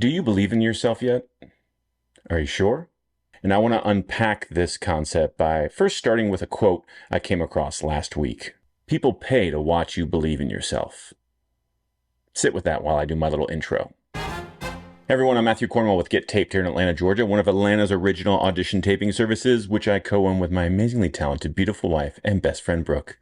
Do you believe in yourself yet? Are you sure? And I want to unpack this concept by first starting with a quote I came across last week. People pay to watch you believe in yourself. Sit with that while I do my little intro. Hey everyone, I'm Matthew Cornwell with Get Taped here in Atlanta, Georgia, one of Atlanta's original audition taping services, which I co-own with my amazingly talented, beautiful wife and best friend, Brooke.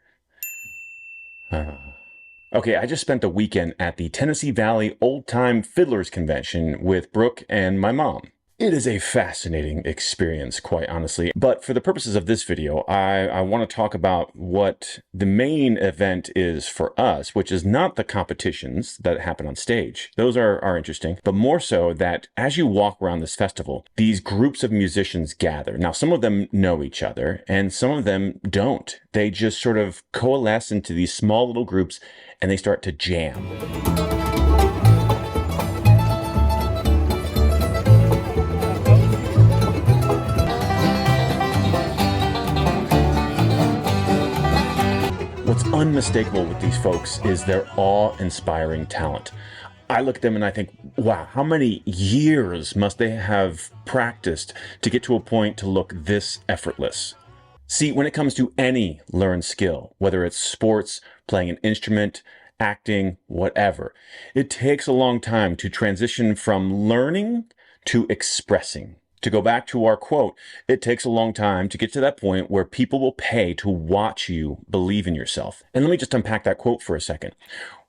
Okay, I just spent the weekend at the Tennessee Valley Old Time Fiddlers Convention with Brooke and my mom. It is a fascinating experience, quite honestly. But for the purposes of this video, I want to talk about what the main event is for us, which is not the competitions that happen on stage. Those are interesting, but more so that as you walk around this festival, these groups of musicians gather. Now, some of them know each other and some of them don't. They just sort of coalesce into these small little groups and they start to jam. What's unmistakable with these folks is their awe-inspiring talent. I look at them and I think, wow, how many years must they have practiced to get to a point to look this effortless? See, when it comes to any learned skill, whether it's sports, playing an instrument, acting, whatever, it takes a long time to transition from learning to expressing. To go back to our quote, it takes a long time to get to that point where people will pay to watch you believe in yourself. And let me just unpack that quote for a second.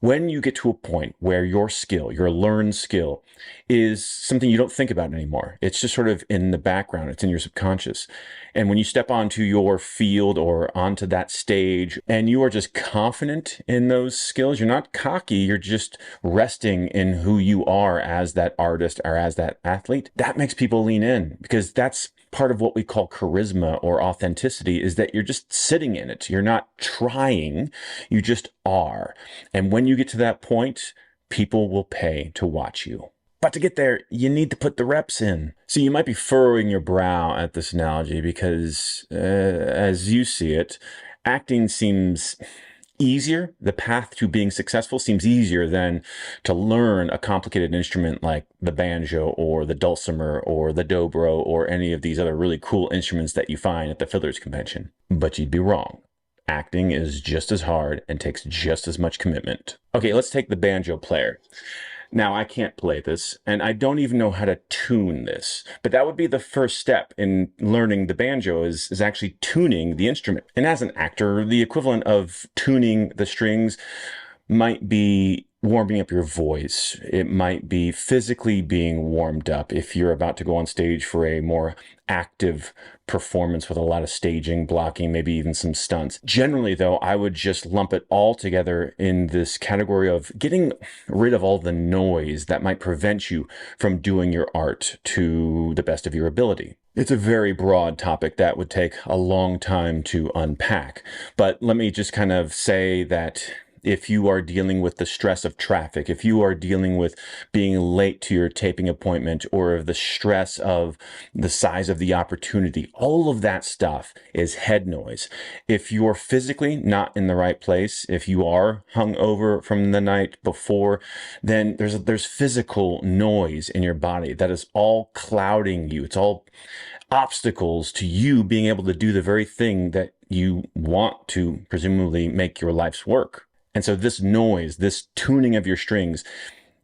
When you get to a point where your skill, your learned skill, is something you don't think about anymore, it's just sort of in the background, it's in your subconscious. And when you step onto your field or onto that stage and you are just confident in those skills, you're not cocky, you're just resting in who you are as that artist or as that athlete, that makes people lean in, because that's part of what we call charisma or authenticity, is that you're just sitting in it. You're not trying, you just are. And when you get to that point, people will pay to watch you. But to get there, you need to put the reps in. So you might be furrowing your brow at this analogy because, as you see it, acting seems easier. The path to being successful seems easier than to learn a complicated instrument like the banjo or the dulcimer or the dobro or any of these other really cool instruments that you find at the Fiddlers Convention. But you'd be wrong. Acting is just as hard and takes just as much commitment. Okay, let's take the banjo player. Now, I can't play this, and I don't even know how to tune this, but that would be the first step in learning the banjo is actually tuning the instrument. And as an actor, the equivalent of tuning the strings might be warming up your voice. It might be physically being warmed up if you're about to go on stage for a more active performance with a lot of staging, blocking, maybe even some stunts. Generally, though, I would just lump it all together in this category of getting rid of all the noise that might prevent you from doing your art to the best of your ability. It's a very broad topic that would take a long time to unpack, but let me just kind of say that if you are dealing with the stress of traffic, if you are dealing with being late to your taping appointment or the stress of the size of the opportunity, all of that stuff is head noise. If you're physically not in the right place, if you are hungover from the night before, then there's physical noise in your body that is all clouding you. It's all obstacles to you being able to do the very thing that you want to presumably make your life's work. And so this noise, this tuning of your strings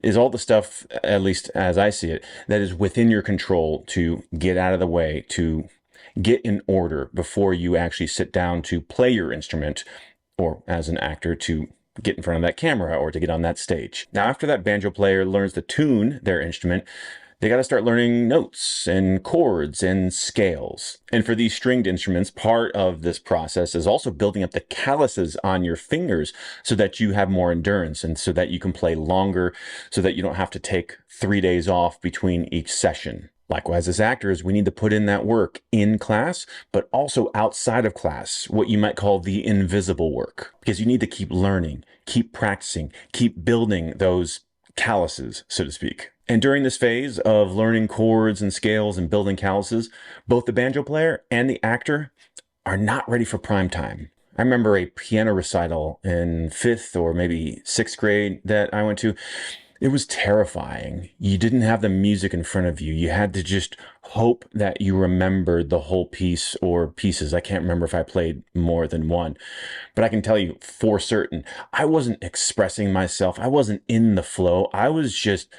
is all the stuff, at least as I see it, that is within your control to get out of the way, to get in order before you actually sit down to play your instrument, or as an actor, to get in front of that camera or to get on that stage. Now, after that banjo player learns to tune their instrument, they got to start learning notes and chords and scales. And for these stringed instruments, part of this process is also building up the calluses on your fingers so that you have more endurance and so that you can play longer, so that you don't have to take 3 days off between each session. Likewise, as actors, we need to put in that work in class, but also outside of class, what you might call the invisible work, because you need to keep learning, keep practicing, keep building those calluses, so to speak. And during this phase of learning chords and scales and building calluses, both the banjo player and the actor are not ready for prime time. I remember a piano recital in 5th or maybe 6th grade that I went to. It was terrifying. You didn't have the music in front of you. You had to just hope that you remembered the whole piece or pieces. I can't remember if I played more than one, but I can tell you for certain, I wasn't expressing myself. I wasn't in the flow. I was just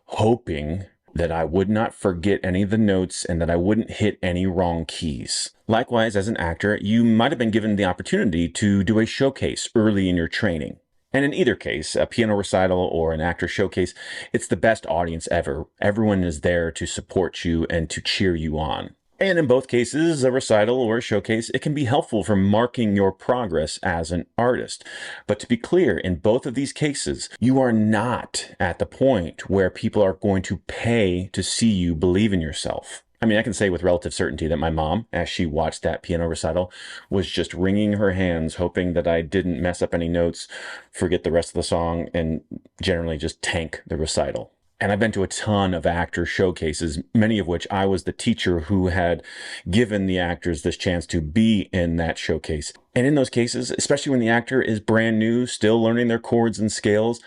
hoping that I would not forget any of the notes and that I wouldn't hit any wrong keys. Likewise, as an actor, you might have been given the opportunity to do a showcase early in your training. And in either case, a piano recital or an actor showcase, it's the best audience ever. Everyone is there to support you and to cheer you on. And in both cases, a recital or a showcase, it can be helpful for marking your progress as an artist. But to be clear, in both of these cases, you are not at the point where people are going to pay to see you believe in yourself. I mean, I can say with relative certainty that my mom, as she watched that piano recital, was just wringing her hands, hoping that I didn't mess up any notes, forget the rest of the song, and generally just tank the recital. And I've been to a ton of actor showcases, many of which I was the teacher who had given the actors this chance to be in that showcase. And in those cases, especially when the actor is brand new, still learning their chords and scales,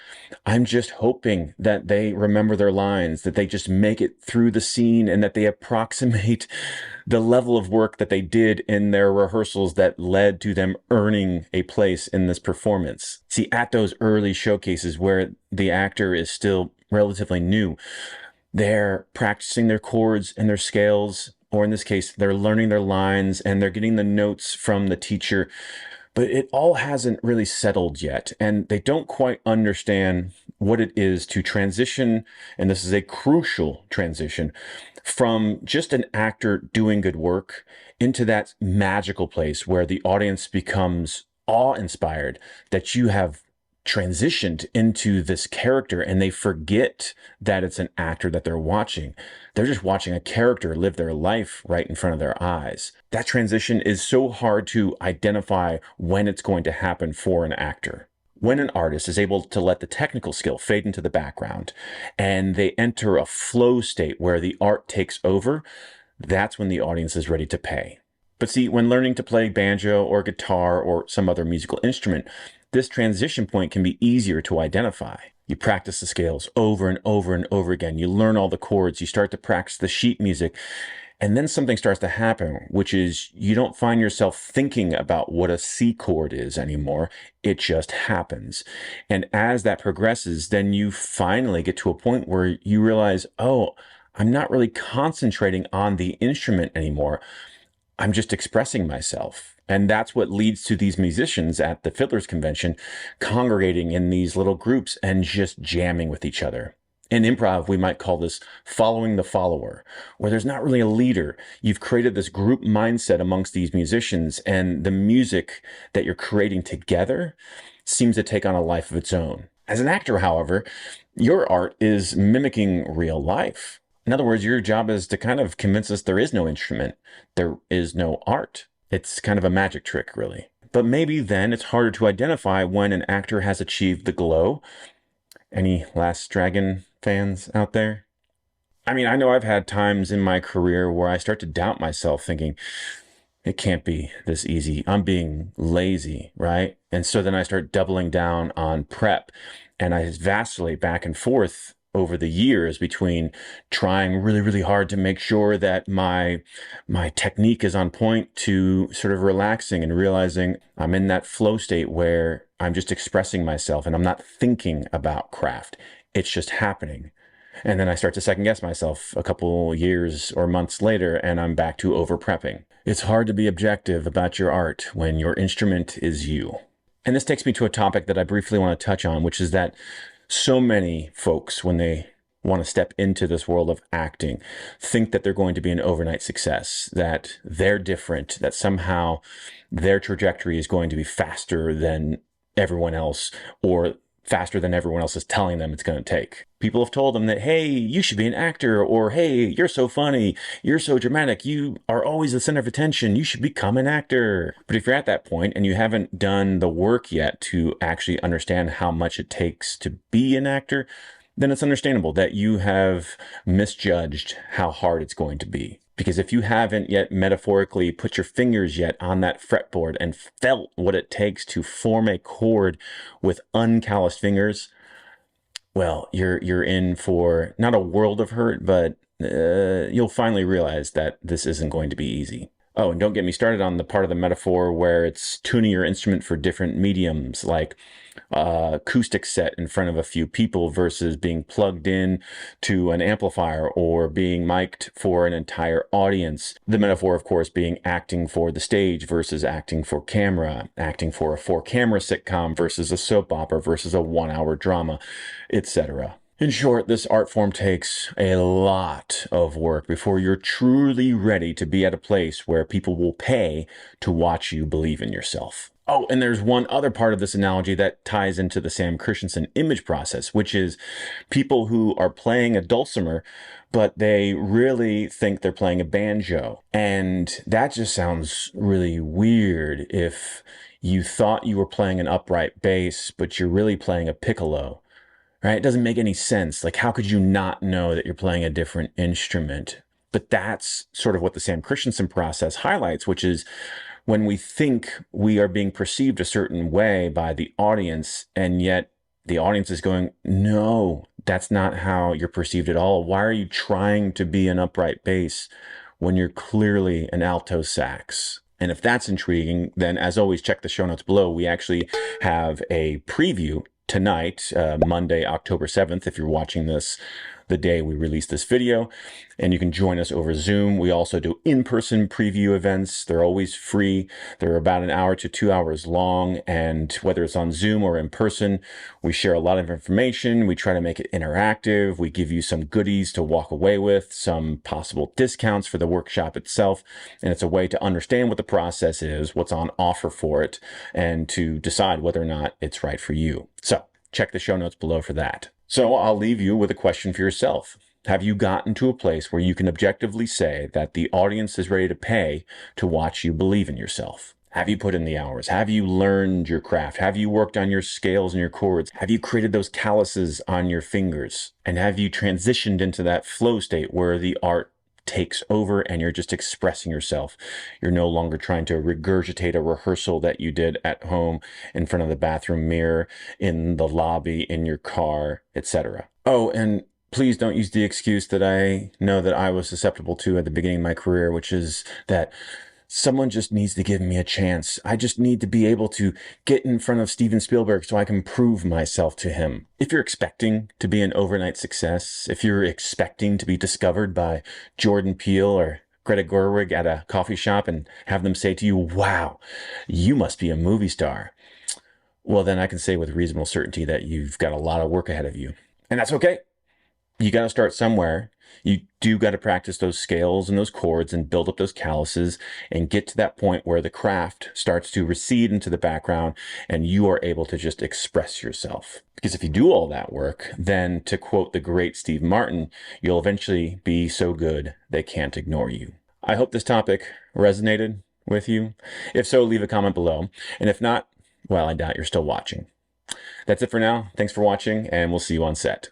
I'm just hoping that they remember their lines, that they just make it through the scene, and that they approximate the level of work that they did in their rehearsals that led to them earning a place in this performance. See, at those early showcases where the actor is still relatively new, they're practicing their chords and their scales, or in this case, they're learning their lines and they're getting the notes from the teacher, but it all hasn't really settled yet. And they don't quite understand what it is to transition, and this is a crucial transition, from just an actor doing good work into that magical place where the audience becomes awe-inspired that you have transitioned into this character, and they forget that it's an actor that they're watching. They're just watching a character live their life right in front of their eyes. That transition is so hard to identify when it's going to happen for an actor. When an artist is able to let the technical skill fade into the background and they enter a flow state where the art takes over, that's when the audience is ready to pay. But see, when learning to play banjo or guitar or some other musical instrument, this transition point can be easier to identify. You practice the scales over and over and over again. You learn all the chords. You start to practice the sheet music. And then something starts to happen, which is you don't find yourself thinking about what a C chord is anymore. It just happens. And as that progresses, then you finally get to a point where you realize, oh, I'm not really concentrating on the instrument anymore. I'm just expressing myself. And that's what leads to these musicians at the Fiddlers Convention congregating in these little groups and just jamming with each other. In improv, we might call this following the follower, where there's not really a leader. You've created this group mindset amongst these musicians, and the music that you're creating together seems to take on a life of its own. As an actor, however, your art is mimicking real life. In other words, your job is to kind of convince us there is no instrument, there is no art. It's kind of a magic trick, really. But maybe then it's harder to identify when an actor has achieved the glow. Any Last Dragon fans out there? I mean, I know I've had times in my career where I start to doubt myself, thinking, it can't be this easy. I'm being lazy, right? And so then I start doubling down on prep, and I vacillate back and forth over the years between trying really, really hard to make sure that my technique is on point to sort of relaxing and realizing I'm in that flow state where I'm just expressing myself and I'm not thinking about craft. It's just happening. And then I start to second guess myself a couple years or months later, and I'm back to over prepping. It's hard to be objective about your art when your instrument is you. And this takes me to a topic that I briefly want to touch on, which is that so many folks, when they want to step into this world of acting, think that they're going to be an overnight success, that they're different, that somehow their trajectory is going to be faster than everyone else, or faster than everyone else is telling them it's going to take. People have told them that, hey, you should be an actor, or hey, you're so funny, you're so dramatic, you are always the center of attention, you should become an actor. But if you're at that point and you haven't done the work yet to actually understand how much it takes to be an actor, then it's understandable that you have misjudged how hard it's going to be. Because if you haven't yet metaphorically put your fingers yet on that fretboard and felt what it takes to form a chord with uncalloused fingers, well, you're in for not a world of hurt, but you'll finally realize that this isn't going to be easy. Oh, and don't get me started on the part of the metaphor where it's tuning your instrument for different mediums, like acoustic set in front of a few people versus being plugged in to an amplifier or being mic'd for an entire audience. The metaphor, of course, being acting for the stage versus acting for camera, acting for a 4-camera sitcom versus a soap opera versus a 1-hour drama, etc. In short, this art form takes a lot of work before you're truly ready to be at a place where people will pay to watch you believe in yourself. Oh, and there's one other part of this analogy that ties into the Sam Christensen image process, which is people who are playing a dulcimer, but they really think they're playing a banjo. And that just sounds really weird if you thought you were playing an upright bass, but you're really playing a piccolo. Right? It doesn't make any sense. Like, how could you not know that you're playing a different instrument? But that's sort of what the Sam Christensen process highlights, which is when we think we are being perceived a certain way by the audience, and yet the audience is going, no, that's not how you're perceived at all. Why are you trying to be an upright bass when you're clearly an alto sax? And if that's intriguing, then as always, check the show notes below. We actually have a preview tonight, Monday, October 7th, if you're watching this the day we release this video, and you can join us over Zoom. We also do in-person preview events. They're always free. They're about an hour to 2 hours long, and whether it's on Zoom or in person, we share a lot of information. We try to make it interactive. We give you some goodies to walk away with, some possible discounts for the workshop itself, and it's a way to understand what the process is, what's on offer for it, and to decide whether or not it's right for you. So check the show notes below for that. So I'll leave you with a question for yourself. Have you gotten to a place where you can objectively say that the audience is ready to pay to watch you believe in yourself? Have you put in the hours? Have you learned your craft? Have you worked on your scales and your chords? Have you created those calluses on your fingers? And have you transitioned into that flow state where the art takes over and you're just expressing yourself? You're no longer trying to regurgitate a rehearsal that you did at home in front of the bathroom mirror, in the lobby, in your car, etc. Oh, and please don't use the excuse that I know that I was susceptible to at the beginning of my career, which is that someone just needs to give me a chance. I just need to be able to get in front of Steven Spielberg so I can prove myself to him. If you're expecting to be an overnight success, if you're expecting to be discovered by Jordan Peele or Greta Gerwig at a coffee shop and have them say to you, wow, you must be a movie star, well, then I can say with reasonable certainty that you've got a lot of work ahead of you. And that's okay. You got to start somewhere. You do got to practice those scales and those chords and build up those calluses and get to that point where the craft starts to recede into the background and you are able to just express yourself. Because if you do all that work, then to quote the great Steve Martin, you'll eventually be so good they can't ignore you. I hope this topic resonated with you. If so, leave a comment below. And if not, well, I doubt you're still watching. That's it for now. Thanks for watching, and we'll see you on set.